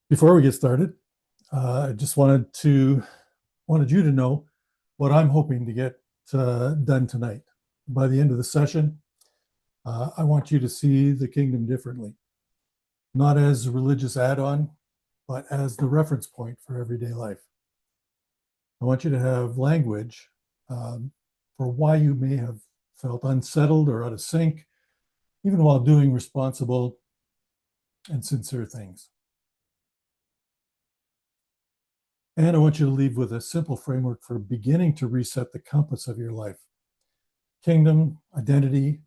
Before we get started, I just wanted you to know what I'm hoping to get done tonight. By the end of the session, I want you to see the kingdom differently, not as a religious add-on, but as the reference point for everyday life. I want you to have language for why you may have felt unsettled or out of sync, even while doing responsible and sincere things. And I want you to leave with a simple framework for beginning to reset the compass of your life. Kingdom, identity,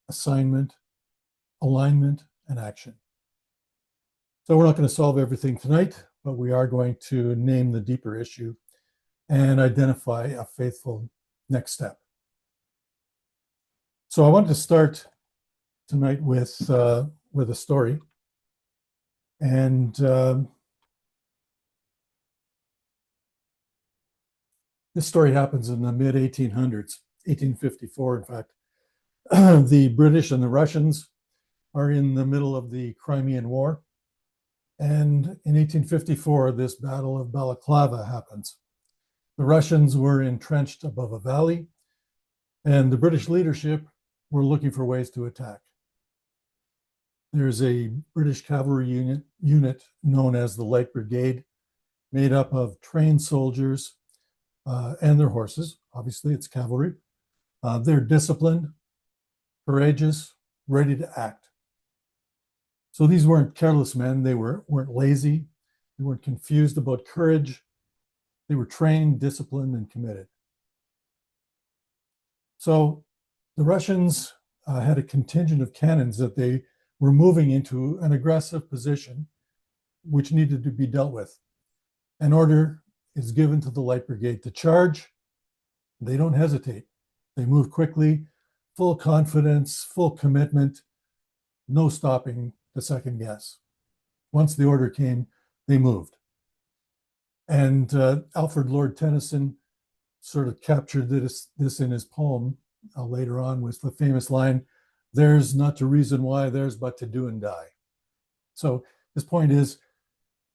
assignment, alignment, and action. So we're not going to solve everything tonight, but we are going to name the deeper issue and identify a faithful next step. So I wanted to start tonight with a story. And this story happens in the mid-1800s, 1854, in fact. The British and the Russians are in the middle of the Crimean War. And in 1854, this Battle of Balaclava happens. The Russians were entrenched above a valley, and the British leadership were looking for ways to attack. There's a British cavalry unit known as the Light Brigade, made up of trained soldiers and their horses. Obviously, it's cavalry. They're disciplined, courageous, ready to act. So these weren't careless men. They weren't lazy. They weren't confused about courage. They were trained, disciplined, and committed. So the Russians had a contingent of cannons that they were moving into an aggressive position, which needed to be dealt with. An order is given to the Light Brigade to charge. They don't hesitate. They move quickly, full confidence, full commitment, no stopping to second guess. Once the order came, they moved. And Alfred Lord Tennyson sort of captured this in his poem later on with the famous line, "There's not to reason why, there's but to do and die." So his point is,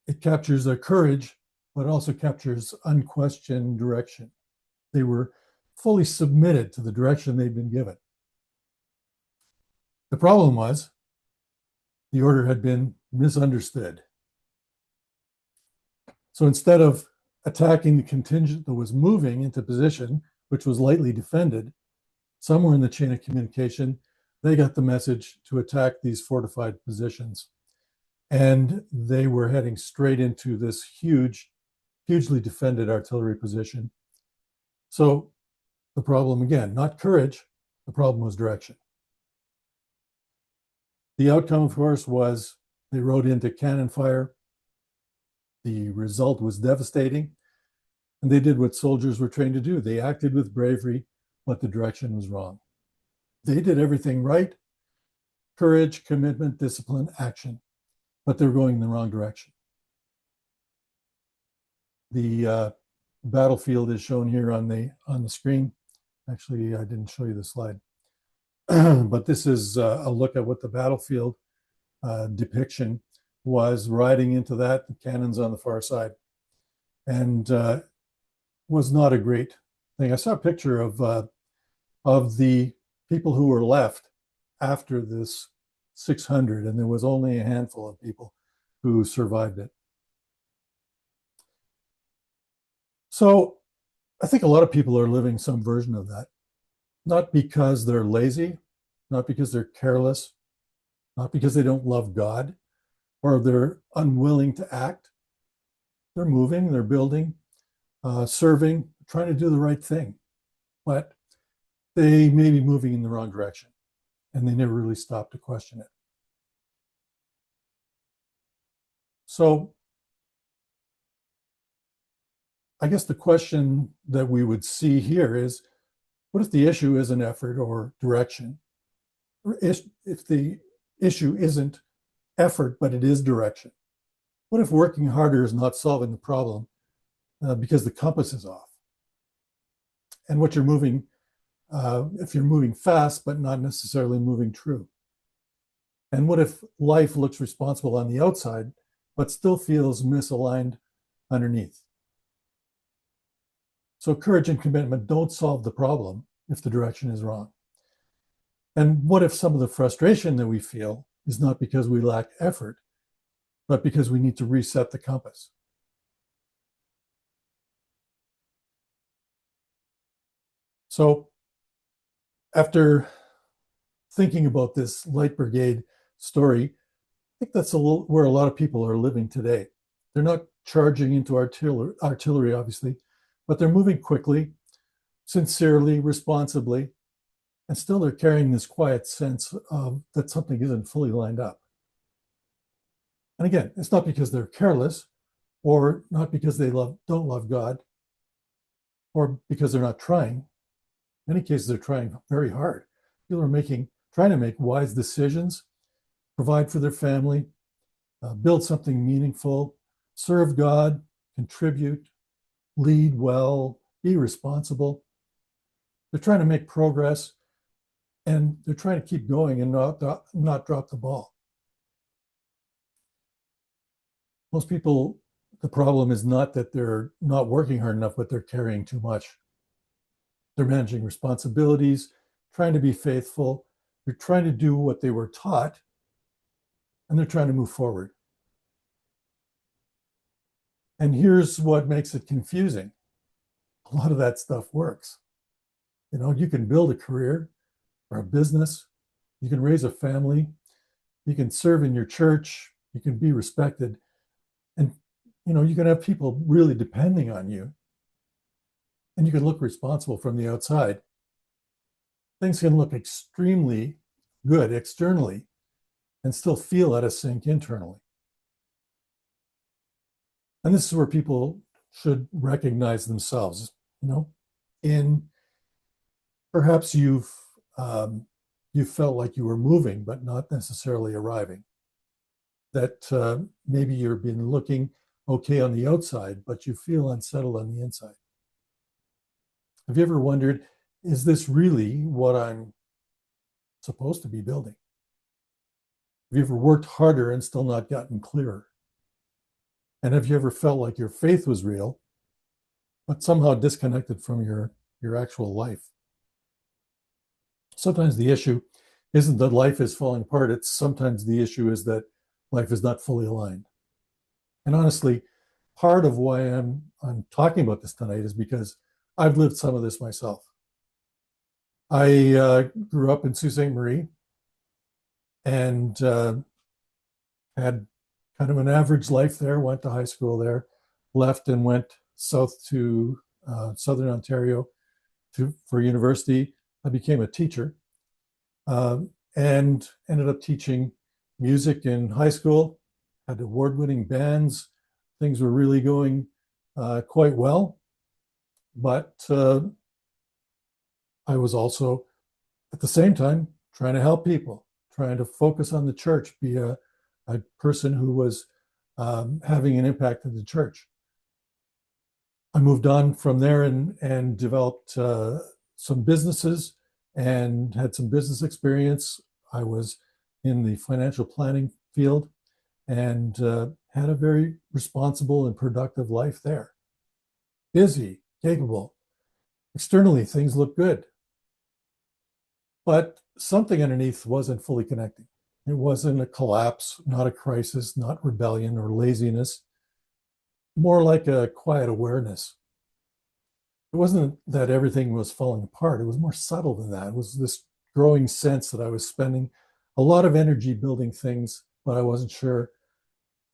it captures their courage, but also captures unquestioned direction. They were fully submitted to the direction they'd been given. The problem was the order had been misunderstood. So instead of attacking the contingent that was moving into position, which was lightly defended, somewhere in the chain of communication, they got the message to attack these fortified positions. And they were heading straight into this hugely defended artillery position. So the problem, again, not courage, the problem was direction. The outcome, of course, was they rode into cannon fire. The result was devastating, and they did what soldiers were trained to do. They acted with bravery, but the direction was wrong. They did everything right: courage, commitment, discipline, action, but they're going in the wrong direction. The battlefield is shown here on the screen. Actually, I didn't show you the slide, but this is a look at what the battlefield depiction was. Riding into that, the cannons on the far side, and was not a great thing. I saw a picture of the people who were left after this 600, and there was only a handful of people who survived it. So I think a lot of people are living some version of that, not because they're lazy, not because they're careless, not because they don't love God, or they're unwilling to act. They're moving, they're building, serving, trying to do the right thing, but they may be moving in the wrong direction, and they never really stop to question it. So I guess the question that we would see here is, what if the issue isn't effort or direction? Or if the issue isn't effort, but it is direction? What if working harder is not solving the problem because the compass is off? And what you're moving, if you're moving fast, but not necessarily moving true? And what if life looks responsible on the outside, but still feels misaligned underneath. So courage and commitment don't solve the problem if the direction is wrong. And what if some of the frustration that we feel is not because we lack effort, but because we need to reset the compass? So after thinking about this Light Brigade story, I think that's where a lot of people are living today. They're not charging into artillery, obviously, but they're moving quickly, sincerely, responsibly, and still they're carrying this quiet sense of that something isn't fully lined up. And again, it's not because they're careless, or not because they don't love God, or because they're not trying. In many cases, they're trying very hard. People are trying to make wise decisions, provide for their family, build something meaningful, serve God, contribute, lead well, be responsible. They're trying to make progress, and they're trying to keep going and not drop the ball. Most people, the problem is not that they're not working hard enough, but they're carrying too much. They're managing responsibilities, trying to be faithful. They're trying to do what they were taught, and they're trying to move forward. And here's what makes it confusing. A lot of that stuff works. You can build a career or a business, you can raise a family, you can serve in your church, you can be respected, and you can have people really depending on you, and you can look responsible from the outside. Things can look extremely good externally and still feel out of sync internally. And this is where people should recognize themselves. In perhaps you felt like you were moving, but not necessarily arriving. That maybe you've been looking okay on the outside, but you feel unsettled on the inside. Have you ever wondered, is this really what I'm supposed to be building? Have you ever worked harder and still not gotten clearer? And have you ever felt like your faith was real, but somehow disconnected from your actual life? Sometimes the issue isn't that life is falling apart. It's sometimes the issue is that life is not fully aligned. And honestly, part of why I'm talking about this tonight is because I've lived some of this myself. I grew up in Sault Ste. Marie and had kind of an average life there, went to high school there, left and went south to Southern Ontario for university. I became a teacher and ended up teaching music in high school, had award-winning bands. Things were really going quite well. But I was also, at the same time, trying to help people, trying to focus on the church, be a person who was having an impact in the church. I moved on from there and developed some businesses and had some business experience. I was in the financial planning field and had a very responsible and productive life there. Busy, capable. Externally, things looked good. But something underneath wasn't fully connecting. It wasn't a collapse, not a crisis, not rebellion or laziness, more like a quiet awareness. It wasn't that everything was falling apart. It was more subtle than that. It was this growing sense that I was spending a lot of energy building things, but I wasn't sure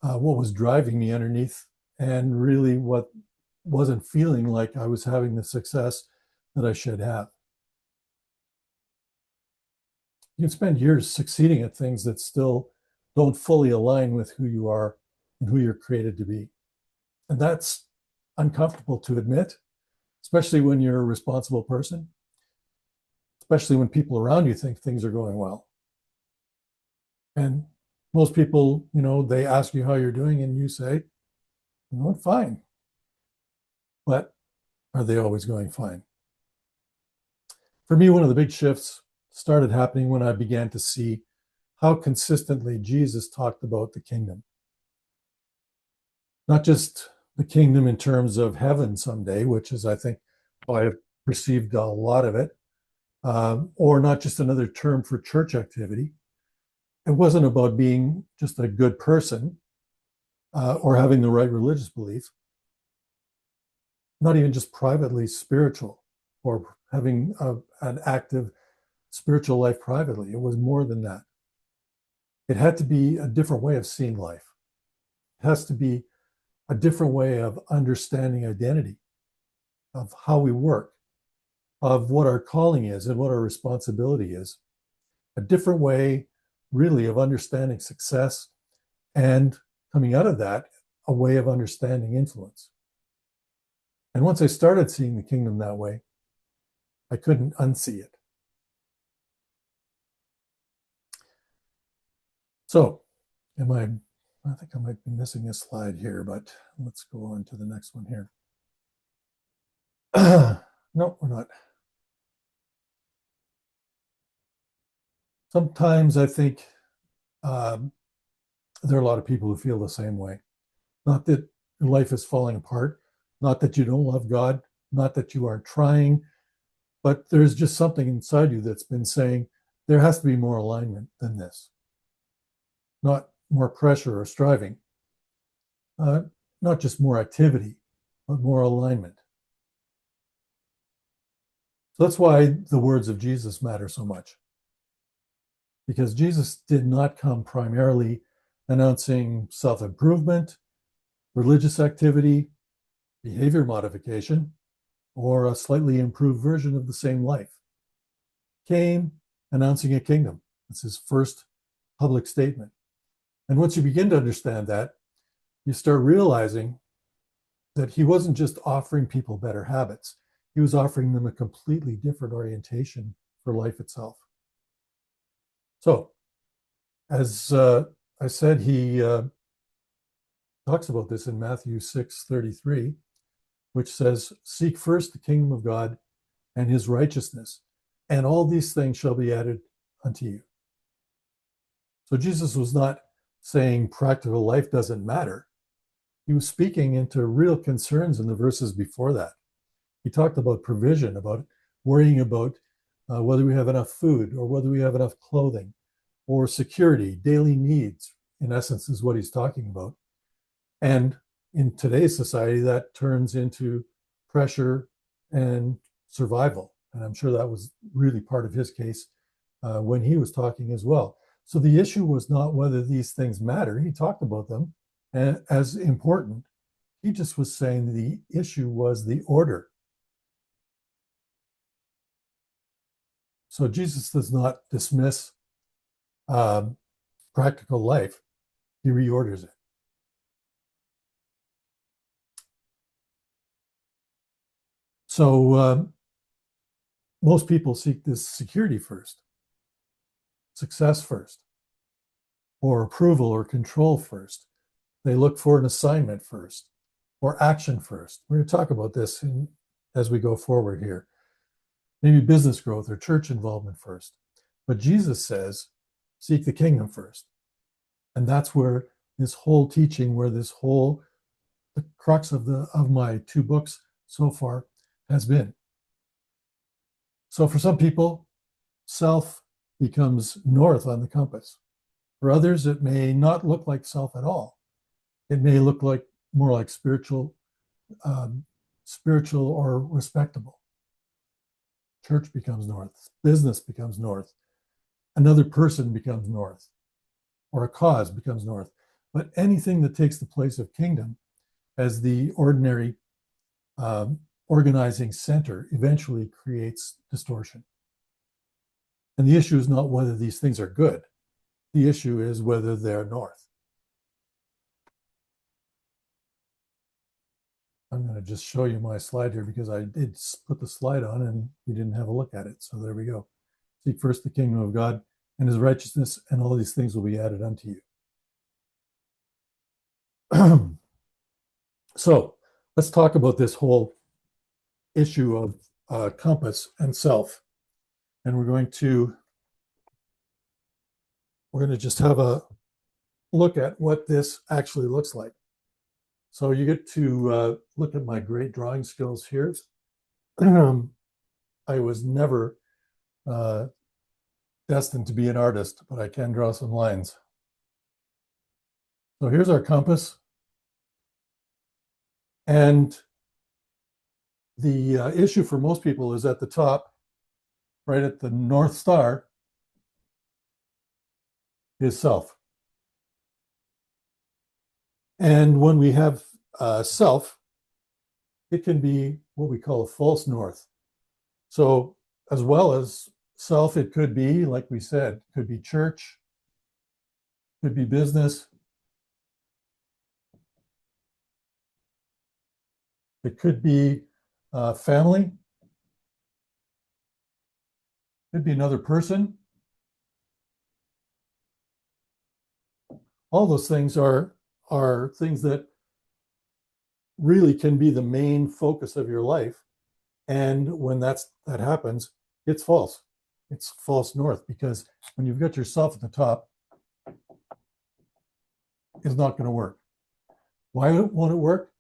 what was driving me underneath, and really what wasn't feeling like I was having the success that I should have. You can spend years succeeding at things that still don't fully align with who you are and who you're created to be. And that's uncomfortable to admit, especially when you're a responsible person, especially when people around you think things are going well. And most people, they ask you how you're doing and you say, fine. But are they always going fine? For me, one of the big shifts started happening when I began to see how consistently Jesus talked about the kingdom. Not just the kingdom in terms of heaven someday, which is, I think, how I have perceived a lot of it, or not just another term for church activity. It wasn't about being just a good person or having the right religious belief, not even just privately spiritual or having an active spiritual life privately. It was more than that. It had to be a different way of seeing life. It has to be a different way of understanding identity, of how we work, of what our calling is and what our responsibility is. A different way, really, of understanding success, and coming out of that, a way of understanding influence. And once I started seeing the kingdom that way, I couldn't unsee it. So, I think I might be missing a slide here, but let's go on to the next one here. No, we're not. Sometimes I think there are a lot of people who feel the same way. Not that life is falling apart, not that you don't love God, not that you aren't trying, but there's just something inside you that's been saying there has to be more alignment than this. Not more pressure or striving, not just more activity, but more alignment. So that's why the words of Jesus matter so much. Because Jesus did not come primarily announcing self-improvement, religious activity, behavior modification, or a slightly improved version of the same life. Came announcing a kingdom. It's his first public statement. And once you begin to understand that, you start realizing that he wasn't just offering people better habits, he was offering them a completely different orientation for life itself. So, as I said, he talks about this in Matthew 6:33, which says, "Seek first the kingdom of God and his righteousness, and all these things shall be added unto you." So Jesus was not saying practical life doesn't matter. He was speaking into real concerns in the verses before that. He talked about provision, about worrying about whether we have enough food or whether we have enough clothing, or security, daily needs, in essence, is what he's talking about. And in today's society, that turns into pressure and survival. And I'm sure that was really part of his case when he was talking as well. So the issue was not whether these things matter. He talked about them as important. He just was saying the issue was the order. So Jesus does not dismiss practical life, he reorders it. So most people seek this security first, success first, or approval or control first. They look for an assignment first, or action first. We're going to talk about this as we go forward here. Maybe business growth or church involvement first. But Jesus says, seek the kingdom first. And that's where this whole teaching, where this whole the crux of my two books so far has been. So for some people, self becomes north on the compass. For others, it may not look like self at all. It may look like more like spiritual or respectable. Church becomes north. Business becomes north. Another person becomes north, or a cause becomes north. But anything that takes the place of kingdom as the ordinary organizing center eventually creates distortion. And the issue is not whether these things are good. The issue is whether they're north. I'm going to just show you my slide here because I did put the slide on and you didn't have a look at it. So there we go. Seek first the kingdom of God and his righteousness, and all these things will be added unto you. So let's talk about this whole issue of compass and self. And we're going to just have a look at what this actually looks like. So you get to look at my great drawing skills here. I was never uh, destined to be an artist, but I can draw some lines. So here's our compass. And the issue for most people is at the top, right at the North Star, is self. And when we have self, it can be what we call a false north. So, as well as self, it could be, like we said, could be church, could be business, it could be family, could be another person. All those things are things that really can be the main focus of your life. And when that happens, it's false. It's false north, because when you've got yourself at the top, it's not going to work. Why won't it work?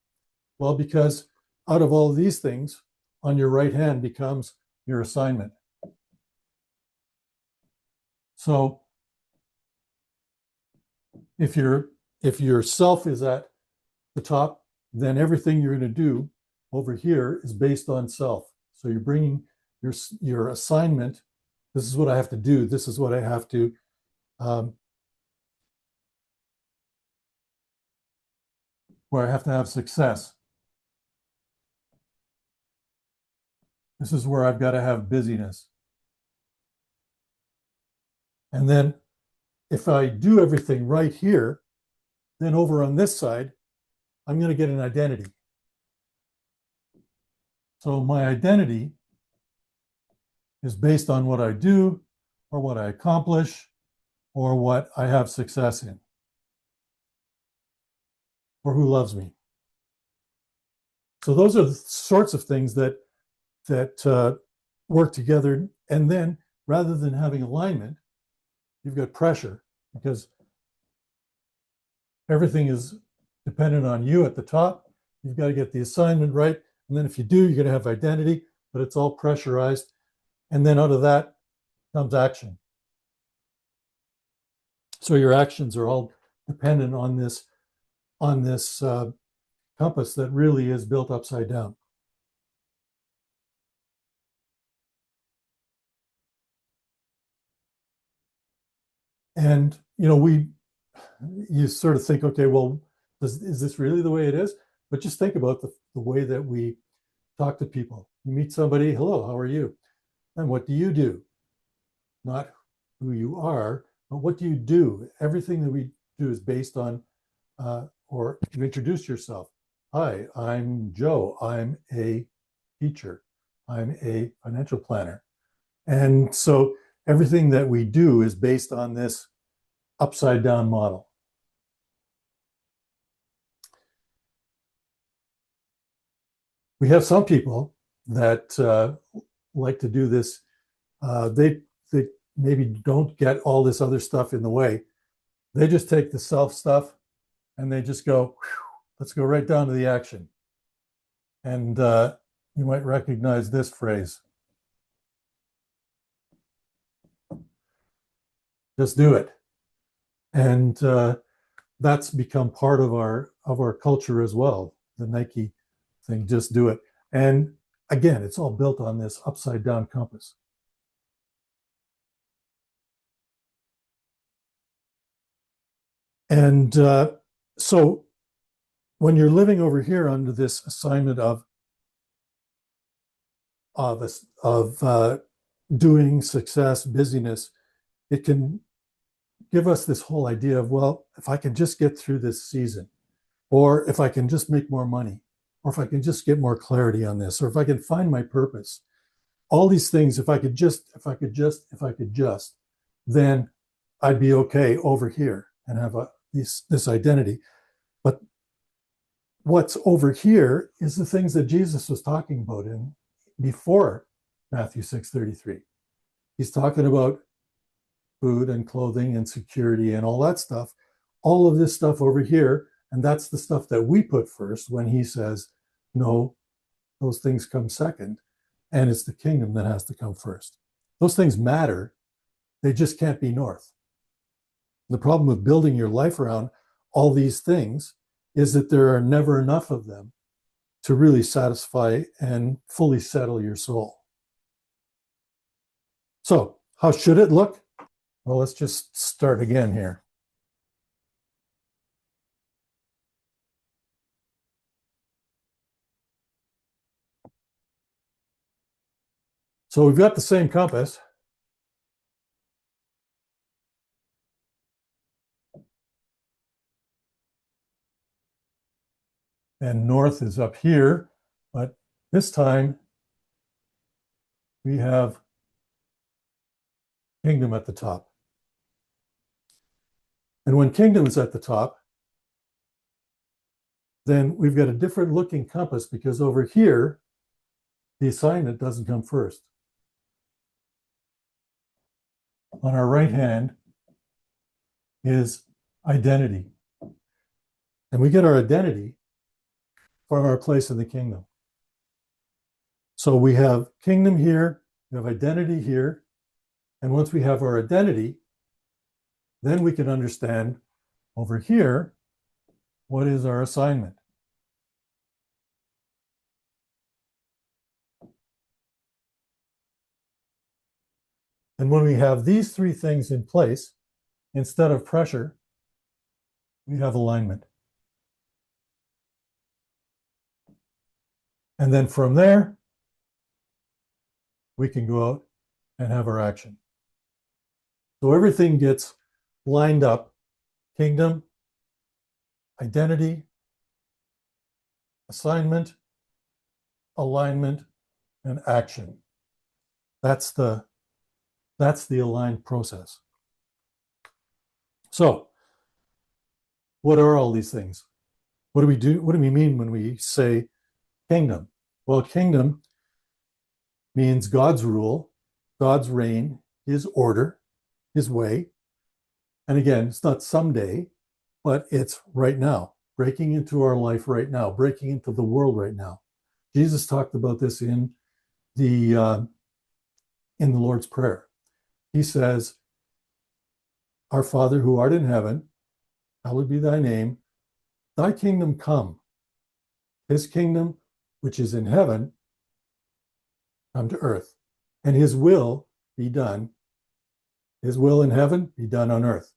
Well, because out of all of these things, on your right hand becomes your assignment. So if your self is at the top, then everything you're going to do over here is based on self. So you're bringing your assignment. This is what I have to do. This is what I have to where I have to have success. This is where I've got to have busyness. And then if I do everything right here, then over on this side, I'm going to get an identity. So my identity is based on what I do or what I accomplish or what I have success in or who loves me. So those are the sorts of things that work together. And then rather than having alignment, you've got pressure, because everything is dependent on you at the top. You've got to get the assignment right. And then if you do, you're going to have identity, but it's all pressurized. And then out of that comes action. So your actions are all dependent on this compass that really is built upside down. And you sort of think, okay, well, is this really the way it is? But just think about the way that we talk to people. You meet somebody, hello, how are you? And what do you do? Not who you are, but what do you do? Everything that we do is based on, or you introduce yourself. Hi, I'm Joe. I'm a teacher. I'm a financial planner. And so everything that we do is based on this upside down model. We have some people that like to do this. They maybe don't get all this other stuff in the way. They just take the self stuff and they just go, let's go right down to the action. And you might recognize this phrase. Just do it. And that's become part of our culture as well. The Nike thing, just do it. And again, it's all built on this upside down compass. And so when you're living over here under this assignment of doing success, busyness, it can give us this whole idea of, well, if I can just get through this season, or if I can just make more money, or if I can just get more clarity on this, or if I can find my purpose, all these things, if I could just, then I'd be okay over here and have this identity. But what's over here is the things that Jesus was talking about in before Matthew 6:33. He's talking about food and clothing and security and all that stuff. All of this stuff over here And that's the stuff that we put first when he says, no, those things come second. And it's the kingdom that has to come first. Those things matter. They just can't be north. The problem with building your life around all these things is that there are never enough of them to really satisfy and fully settle your soul. So, how should it look? Well, let's just start again here. So we've got the same compass. And north is up here, but this time we have kingdom at the top. And when kingdom is at the top, then we've got a different looking compass because over here, the assignment doesn't come first. On our right hand is identity. And we get our identity from our place in the kingdom. So we have kingdom here, we have identity here. And once we have our identity, then we can understand over here, what is our assignment? And when we have these three things in place, instead of pressure, we have alignment. And then from there, we can go out and have our action. So everything gets lined up: kingdom, identity, assignment, alignment, and action. That's the aligned process. So, what are all these things? What do we do? What do we mean when we say kingdom? Well, kingdom means God's rule, God's reign, his order, his way. And again, it's not someday, but it's right now, breaking into our life right now, breaking into the world right now. Jesus talked about this in the Lord's Prayer. He says, "Our Father who art in heaven, hallowed be thy name, thy kingdom come, his kingdom which is in heaven come to earth, and his will be done, his will in heaven be done on earth."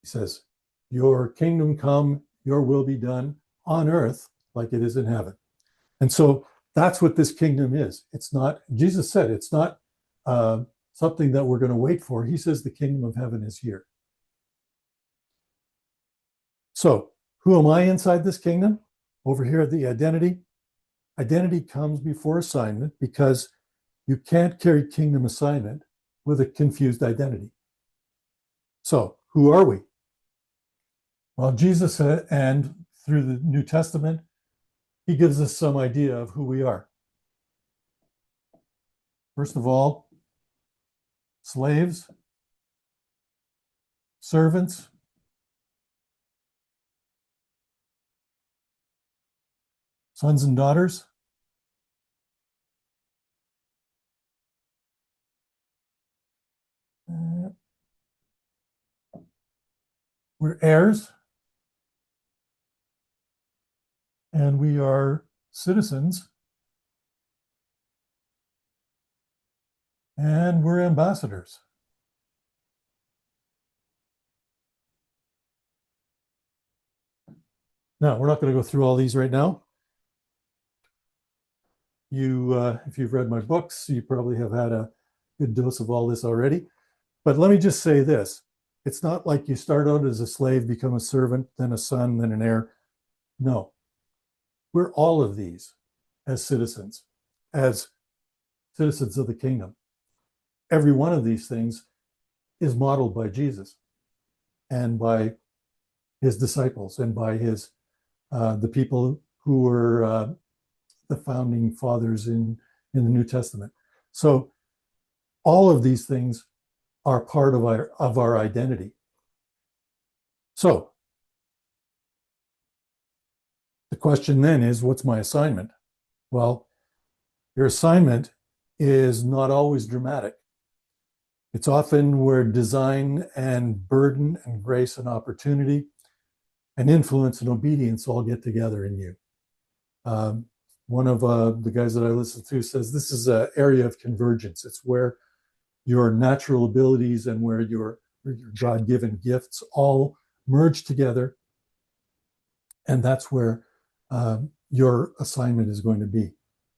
He says, your kingdom come, your will be done on earth like it is in heaven. And so that's what this kingdom is. It's not, Jesus said, it's not something that we're going to wait for. He says the kingdom of heaven is here. So who am I inside this kingdom? Over here at the identity. Identity comes before assignment because you can't carry kingdom assignment with a confused identity. So who are we? Well, Jesus said, and through the New Testament, he gives us some idea of who we are. First of all, slaves, servants, sons and daughters, we're heirs, and we are citizens, and we're ambassadors. Now, we're not going to go through all these right now. If you've read my books, you probably have had a good dose of all this already. But let me just say this. It's not like you start out as a slave, become a servant, then a son, then an heir. No. We're all of these as citizens of the kingdom. Every one of these things is modeled by Jesus and by his disciples and by the people who were the founding fathers in the New Testament. So all of these things are part of our identity. So question then is, what's my assignment? Well, your assignment is not always dramatic. It's often where design and burden and grace and opportunity and influence and obedience all get together in you. One of the guys that I listen to says this is an area of convergence. It's where your natural abilities and where your God-given gifts all merge together. And that's where your assignment is going to be.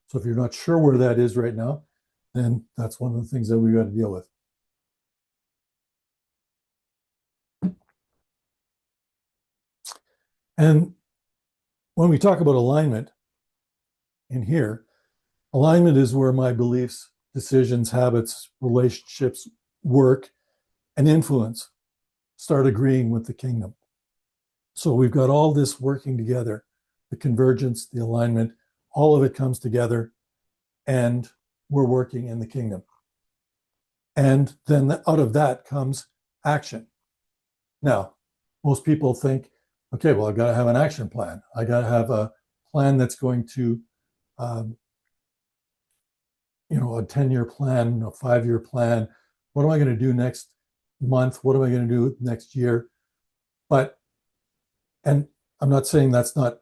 So if you're not sure where that is right now, then that's one of the things that we got to deal with. And when we talk about alignment in here, alignment is where my beliefs, decisions, habits, relationships, work, and influence start agreeing with the kingdom. So we've got all this working together, the convergence, the alignment, all of it comes together, and we're working in the kingdom. And then out of that comes action. Now, most people think, okay, well, I've got to have an action plan. I got to have a plan that's going to, a 10-year plan, a 5-year plan. What am I going to do next month? What am I going to do next year? And I'm not saying that's not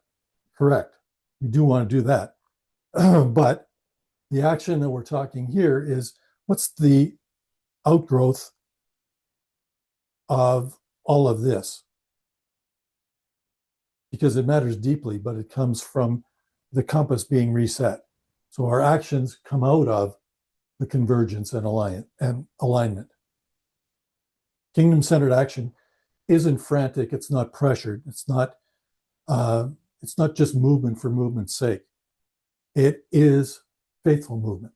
correct. You do want to do that. But the action that we're talking here is, what's the outgrowth of all of this? Because it matters deeply, but it comes from the compass being reset. So our actions come out of the convergence and alignment. Kingdom-centered action isn't frantic. It's not pressured. It's not just movement for movement's sake. It is faithful movement.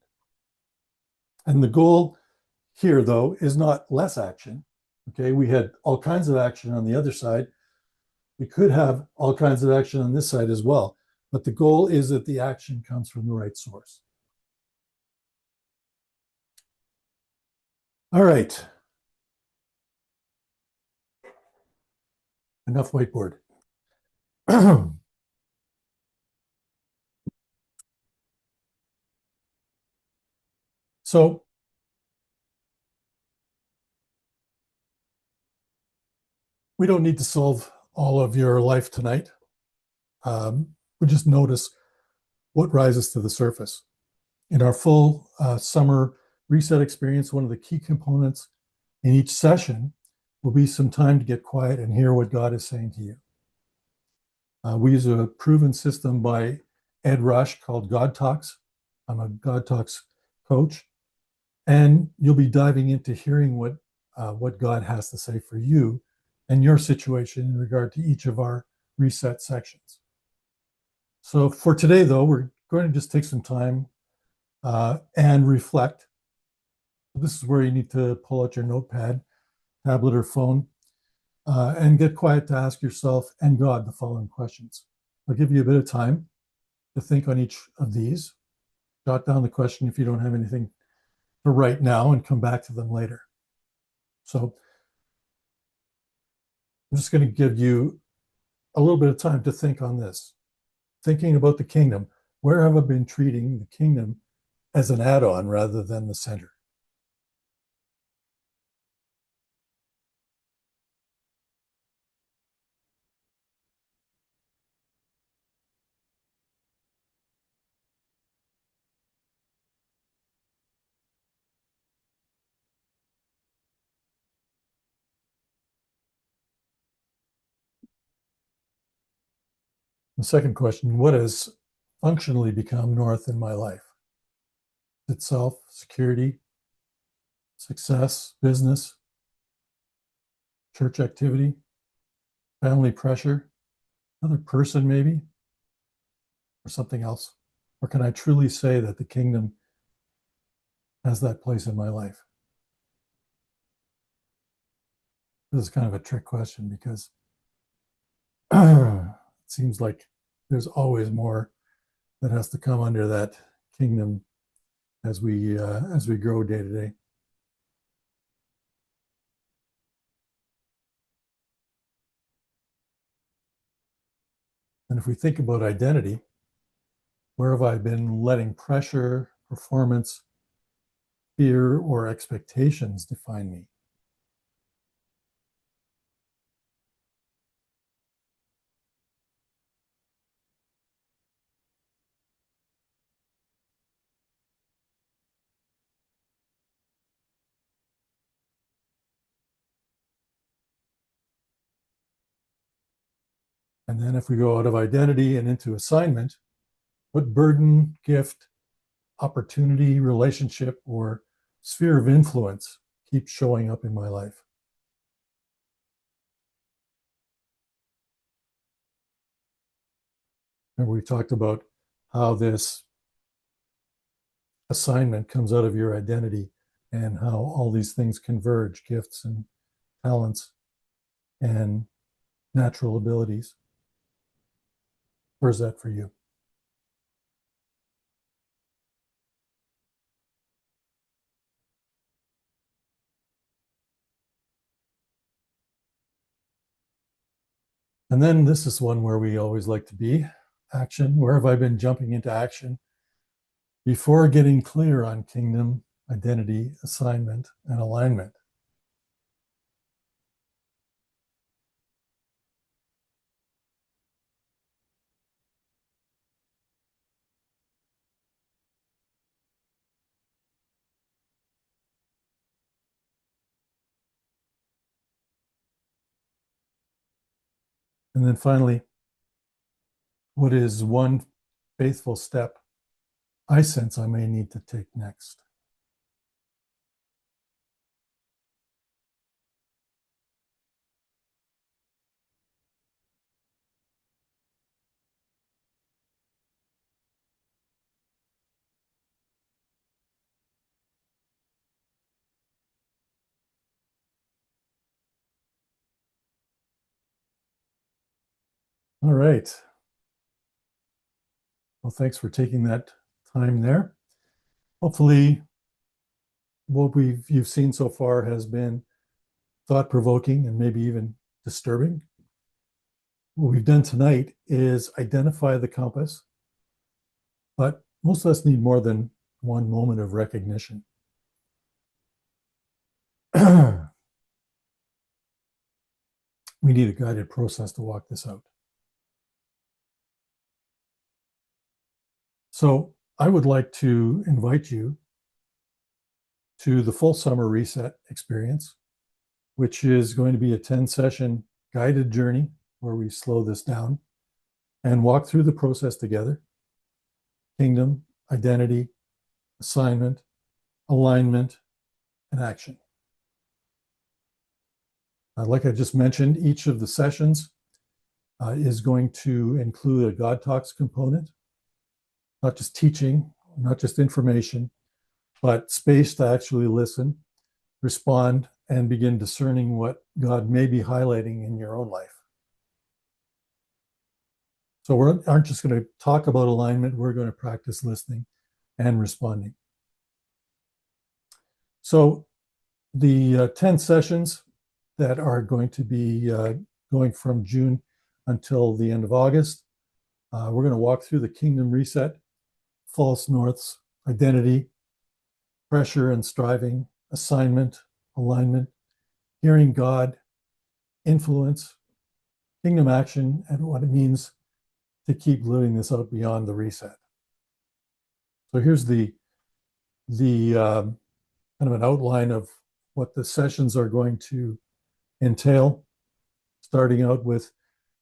And the goal here, though, is not less action. Okay, we had all kinds of action on the other side. We could have all kinds of action on this side as well. But the goal is that the action comes from the right source. All right. Enough whiteboard. So we don't need to solve all of your life tonight. We just notice what rises to the surface. In our full summer reset experience, one of the key components in each session will be some time to get quiet and hear what God is saying to you. We use a proven system by Ed Rush called God Talks. I'm a God Talks coach, and you'll be diving into hearing what God has to say for you and your situation in regard to each of our reset sections. So for today, though, we're going to just take some time and reflect. This is where you need to pull out your notepad, tablet, or phone, and get quiet to ask yourself and God the following questions. I'll give you a bit of time to think on each of these. Jot down the question if you don't have anything to write now and come back to them later. So I'm just going to give you a little bit of time to think on this. Thinking about the kingdom, where have I been treating the kingdom as an add-on rather than the center? The second question, what has functionally become north in my life? Itself, security, success, business, church activity, family pressure, another person maybe, or something else? Or can I truly say that the kingdom has that place in my life? This is kind of a trick question because it seems like there's always more that has to come under that kingdom as we grow day to day. And if we think about identity, where have I been letting pressure, performance, fear, or expectations define me? And then if we go out of identity and into assignment, what burden, gift, opportunity, relationship, or sphere of influence keeps showing up in my life? And we talked about how this assignment comes out of your identity and how all these things converge, gifts and talents and natural abilities. Where's that for you? And then this is one where we always like to be: action. Where have I been jumping into action before getting clear on kingdom, identity, assignment, and alignment? And then finally, what is one faithful step I sense I may need to take next? All right. Well, thanks for taking that time there. Hopefully, what you've seen so far has been thought provoking and maybe even disturbing. What we've done tonight is identify the compass, but most of us need more than one moment of recognition. We need a guided process to walk this out. So I would like to invite you to the full summer reset experience, which is going to be a 10-session guided journey where we slow this down and walk through the process together: kingdom, identity, assignment, alignment, and action. Like I just mentioned, each of the sessions is going to include a God Talks component, not just teaching, not just information, but space to actually listen, respond, and begin discerning what God may be highlighting in your own life. So we aren't just going to talk about alignment, we're going to practice listening and responding. So the 10 sessions that are going to be going from June until the end of August, we're going to walk through the kingdom reset, false norths, identity, pressure and striving, assignment, alignment, hearing God, influence, kingdom action, and what it means to keep living this out beyond the reset. So here's the kind of an outline of what the sessions are going to entail, starting out with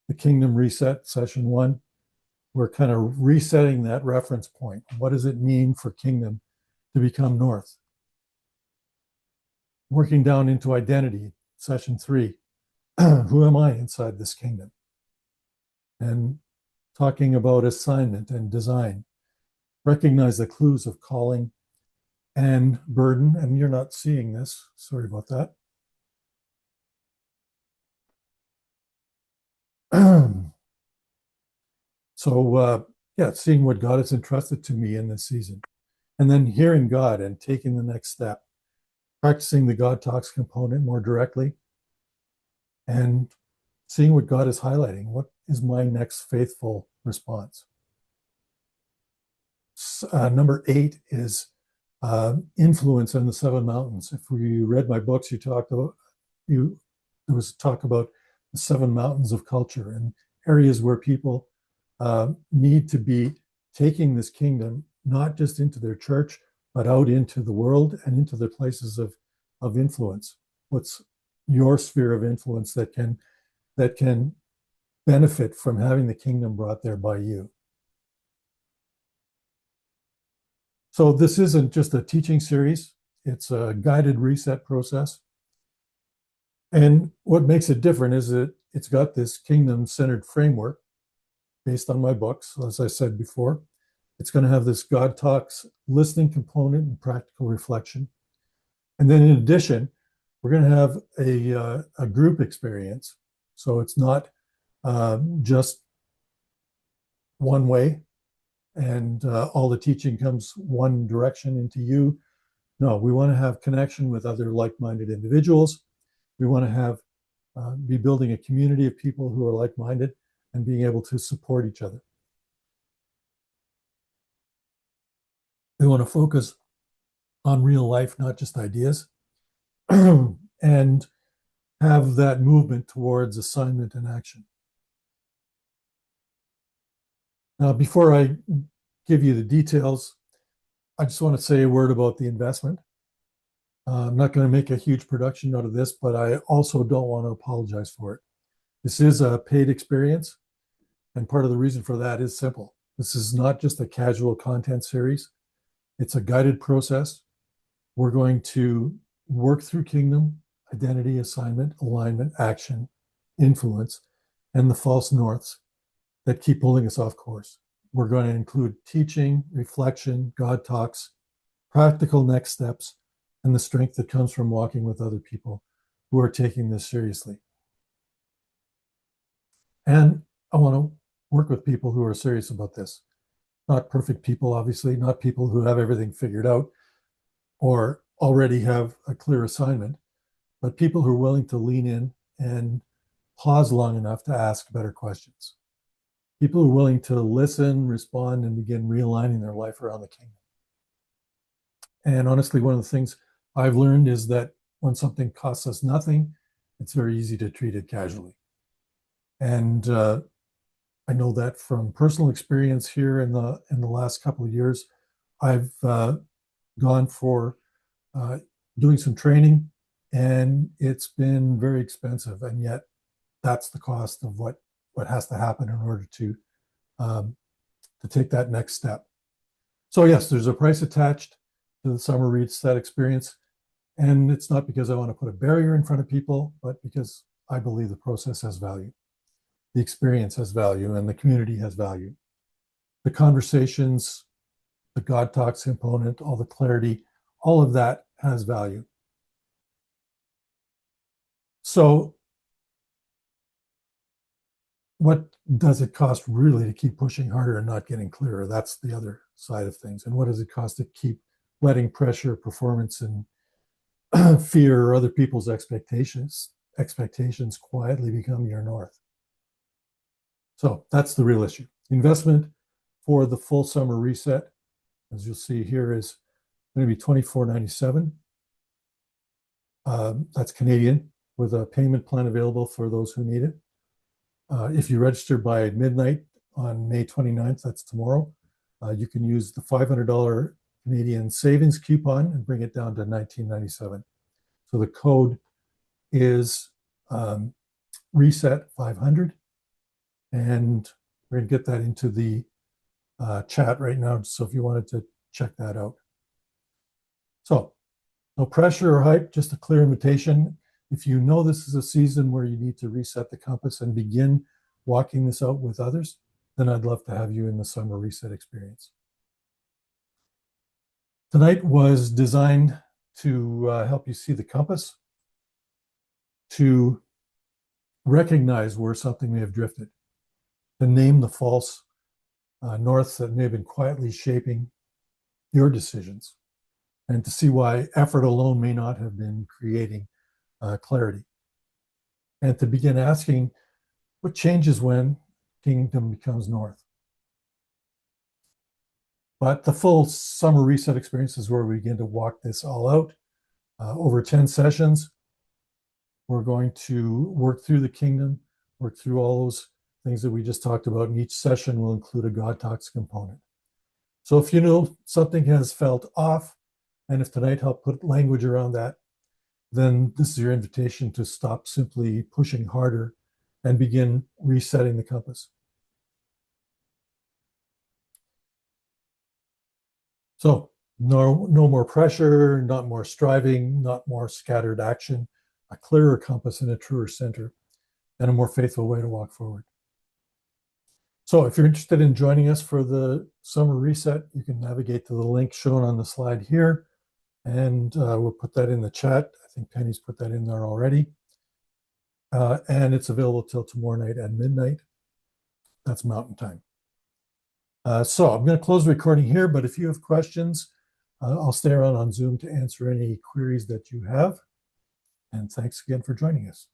the kingdom reset, session one. We're kind of resetting that reference point. What does it mean for kingdom to become north? Working down into identity, session three. Who am I inside this kingdom? And talking about assignment and design. Recognize the clues of calling and burden. And you're not seeing this. Sorry about that. So, yeah, seeing what God has entrusted to me in this season. And then hearing God and taking the next step, practicing the God Talks component more directly, and seeing what God is highlighting. What is my next faithful response? Number 8 is influence on the 7 mountains. If you read my books, there was talk about the 7 mountains of culture and areas where people need to be taking this kingdom not just into their church, but out into the world and into their places of influence. What's your sphere of influence that can benefit from having the kingdom brought there by you? So this isn't just a teaching series, it's a guided reset process. And what makes it different is that it's got this kingdom-centered framework based on my books, as I said before. It's going to have this God Talks listening component and practical reflection. And then in addition, we're going to have a group experience. So it's not just one way and all the teaching comes one direction into you. No, we want to have connection with other like-minded individuals. We want to be building a community of people who are like-minded and being able to support each other. We want to focus on real life, not just ideas, and have that movement towards assignment and action. Now, before I give you the details, I just want to say a word about the investment. I'm not going to make a huge production out of this, but I also don't want to apologize for it. This is a paid experience, and part of the reason for that is simple. This is not just a casual content series. It's a guided process. We're going to work through kingdom, identity, assignment, alignment, action, influence, and the false norths that keep pulling us off course. We're going to include teaching, reflection, God talks, practical next steps, and the strength that comes from walking with other people who are taking this seriously. And I want to work with people who are serious about this. Not perfect people, obviously, not people who have everything figured out or already have a clear assignment, but people who are willing to lean in and pause long enough to ask better questions. People who are willing to listen, respond, and begin realigning their life around the kingdom. And honestly, one of the things I've learned is that when something costs us nothing, it's very easy to treat it casually. And I know that from personal experience here in the last couple of years. I've gone for doing some training, and it's been very expensive, and yet that's the cost of what has to happen in order to take that next step. So yes, there's a price attached to the summer reset experience, and it's not because I want to put a barrier in front of people, but because I believe the process has value, the experience has value, and the community has value. The conversations, the God Talks component, all the clarity, all of that has value. So what does it cost really to keep pushing harder and not getting clearer? That's the other side of things. And what does it cost to keep letting pressure, performance, and fear or other people's expectations quietly become your north? So that's the real issue. Investment for the full summer reset, as you'll see here, is going to be $24.97. That's Canadian, with a payment plan available for those who need it. If you register by midnight on May 29th, that's tomorrow, you can use the $500 Canadian savings coupon and bring it down to $19.97. So the code is reset 500, and we're going to get that into the chat right now, so if you wanted to check that out. So no pressure or hype, just a clear invitation. If you know this is a season where you need to reset the compass and begin walking this out with others, then I'd love to have you in the summer reset experience. Tonight was designed to help you see the compass, to recognize where something may have drifted, to name the false norths that may have been quietly shaping your decisions, and to see why effort alone may not have been creating clarity, and to begin asking What changes when kingdom becomes north? But the full summer reset experience is where we begin to walk this all out. Over 10 sessions, we're going to work through the kingdom, work through all those things that we just talked about, and each session will include a God Talks component. So if you know something has felt off, and if tonight helped put language around that, then this is your invitation to stop simply pushing harder and begin resetting the compass. So no more pressure, not more striving, not more scattered action, a clearer compass and a truer center, and a more faithful way to walk forward. So if you're interested in joining us for the summer reset, you can navigate to the link shown on the slide here, and we'll put that in the chat. I think Penny's put that in there already. And it's available till tomorrow night at midnight. That's Mountain Time. So I'm going to close the recording here, but if you have questions, I'll stay around on Zoom to answer any queries that you have. And thanks again for joining us.